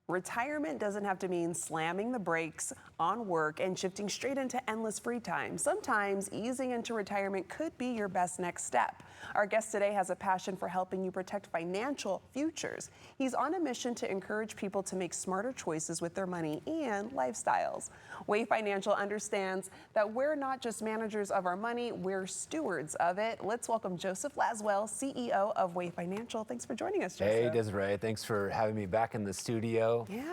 Retirement doesn't have to mean slamming the brakes on work and shifting straight into endless free time. Sometimes easing into retirement could be your best next step. Our guest today has a passion for helping you protect financial futures. He's on a mission to encourage people to make smarter choices with their money and lifestyles. Way Financial understands that we're not just managers of our money, we're stewards of it. Let's welcome Joseph Laswell, CEO of Way Financial. Thanks for joining us, Joseph. Hey, Desiree. Thanks for having me back in the studio. Yeah.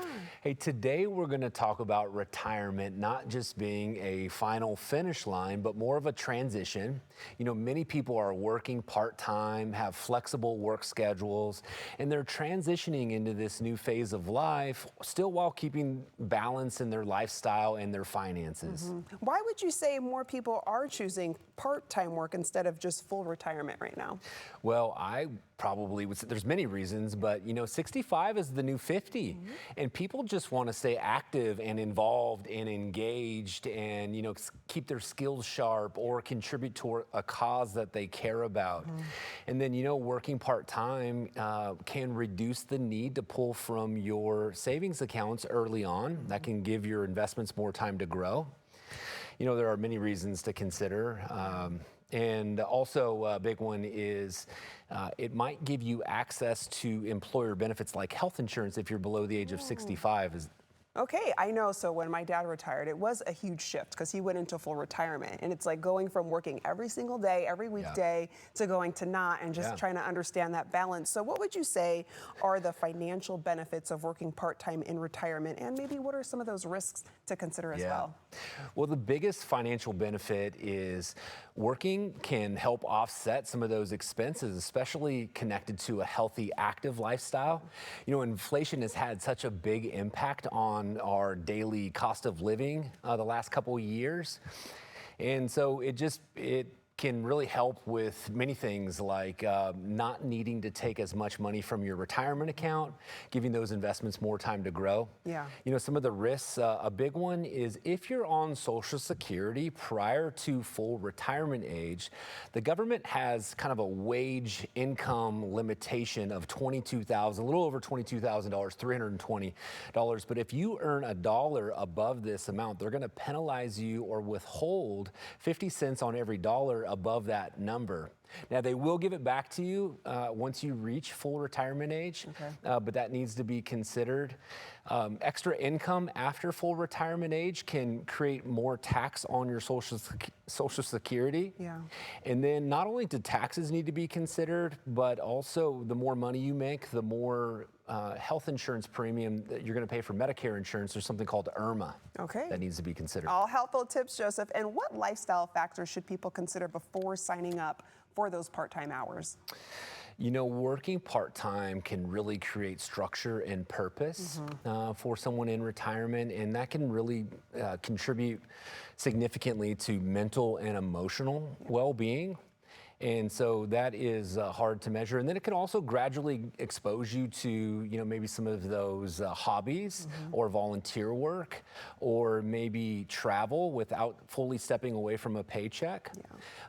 Hey, today we're going to talk about retirement not just being a final finish line, but more of a transition. You know, many people are working part-time, have flexible work schedules, and they're transitioning into this new phase of life, still while keeping balance in their lifestyle and their finances. Why would you say more people are choosing part-time work instead of just full retirement right now? Well, I probably would say there's many reasons, but you know, 65 is the new 50, and people just want to stay active and involved and engaged and, you know, keep their skills sharp or contribute to a cause that they care about. And then, you know, working part-time can reduce the need to pull from your savings accounts early on. That can give your investments more time to grow. You know, there are many reasons to consider. And also a big one is it might give you access to employer benefits like health insurance if you're below the age of 65. Okay, I know. So when my dad retired, it was a huge shift because he went into full retirement. And it's like going from working every single day, every weekday, to going to not, and just trying to understand that balance. So what would you say are the financial benefits of working part-time in retirement? And maybe what are some of those risks to consider as well? Well, the biggest financial benefit is working can help offset some of those expenses, especially connected to a healthy, active lifestyle. You know, inflation has had such a big impact on our daily cost of living the last couple of years. And so it can really help with many things like not needing to take as much money from your retirement account, giving those investments more time to grow. Yeah. You know, some of the risks, a big one is if you're on Social Security prior to full retirement age, the government has kind of a wage income limitation of $22,000, a little over $22,000, $320. But if you earn $1 above this amount, they're going to penalize you or withhold 50 cents on every dollar above that number. Now, they will give it back to you once you reach full retirement age, but that needs to be considered. Extra income after full retirement age can create more tax on your Social Security. Yeah. And then not only do taxes need to be considered, but also the more money you make, the more health insurance premium that you're going to pay for Medicare insurance. There's something called IRMAA that needs to be considered. All helpful tips, Joseph. And what lifestyle factors should people consider before signing up for those part-time hours? You know, working part-time can really create structure and purpose for someone in retirement, and that can really contribute significantly to mental and emotional well-being. And so that is hard to measure. And then it can also gradually expose you to, you know, maybe some of those hobbies or volunteer work, or maybe travel without fully stepping away from a paycheck.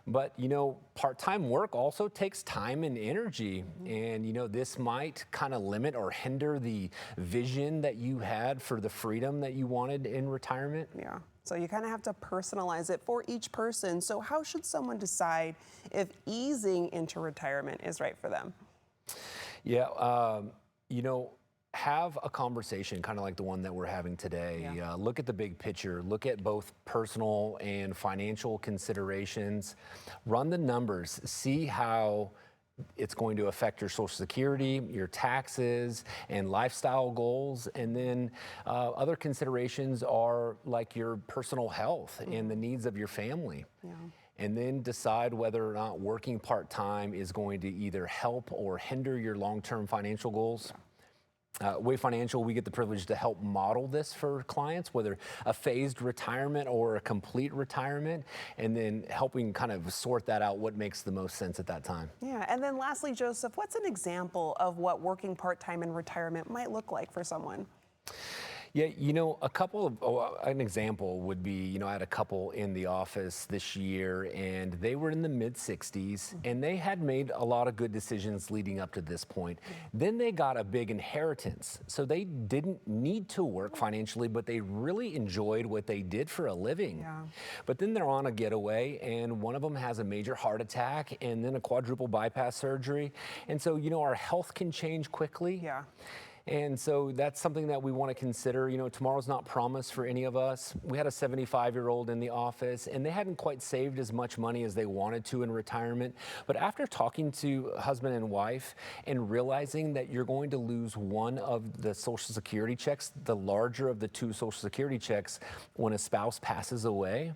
But, you know, part-time work also takes time and energy. And, you know, this might kind of limit or hinder the vision that you had for the freedom that you wanted in retirement. Yeah. So you kind of have to personalize it for each person. So how should someone decide if easing into retirement is right for them? Yeah, you know, have a conversation kind of like the one that we're having today. Look at the big picture. Look at both personal and financial considerations. Run the numbers. See how it's going to affect your Social Security, your taxes, and lifestyle goals. And then other considerations are like your personal health and the needs of your family. And then decide whether or not working part-time is going to either help or hinder your long-term financial goals. Way Financial, we get the privilege to help model this for clients, whether a phased retirement or a complete retirement, and then helping kind of sort that out, what makes the most sense at that time. Yeah, and then lastly, Joseph, what's an example of what working part-time in retirement might look like for someone? Yeah, an example would be, I had a couple in the office this year and they were in the mid 60s and they had made a lot of good decisions leading up to this point. Then they got a big inheritance. So they didn't need to work financially, but they really enjoyed what they did for a living. Yeah. But then they're on a getaway and one of them has a major heart attack and then a quadruple bypass surgery. And so, our health can change quickly. Yeah. And so that's something that we want to consider. Tomorrow's not promised for any of us. We had a 75-year-old in the office, and they hadn't quite saved as much money as they wanted to in retirement. But after talking to husband and wife and realizing that you're going to lose one of the Social Security checks, the larger of the two Social Security checks, when a spouse passes away,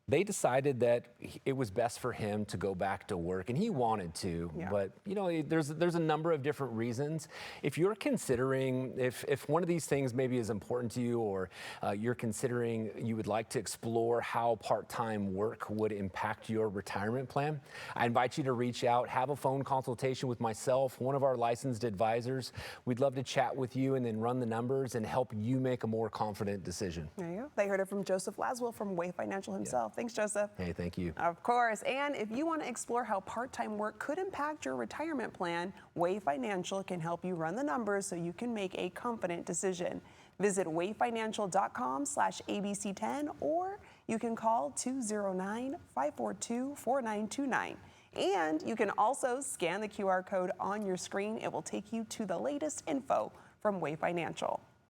they decided that it was best for him to go back to work, and he wanted to. Yeah. But there's a number of different reasons. If you're considering, if one of these things maybe is important to you, or you're considering you would like to explore how part-time work would impact your retirement plan, I invite you to reach out, have a phone consultation with myself, one of our licensed advisors. We'd love to chat with you and then run the numbers and help you make a more confident decision. There you go. They heard it from Joseph Laswell from Way Financial himself. Thanks, Joseph. Hey, thank you. Of course. And if you want to explore how part-time work could impact your retirement plan, Way Financial can help you run the numbers so you can make a confident decision. Visit wayfinancial.com/ABC10, or you can call 209-542-4929. And you can also scan the QR code on your screen. It will take you to the latest info from Way Financial.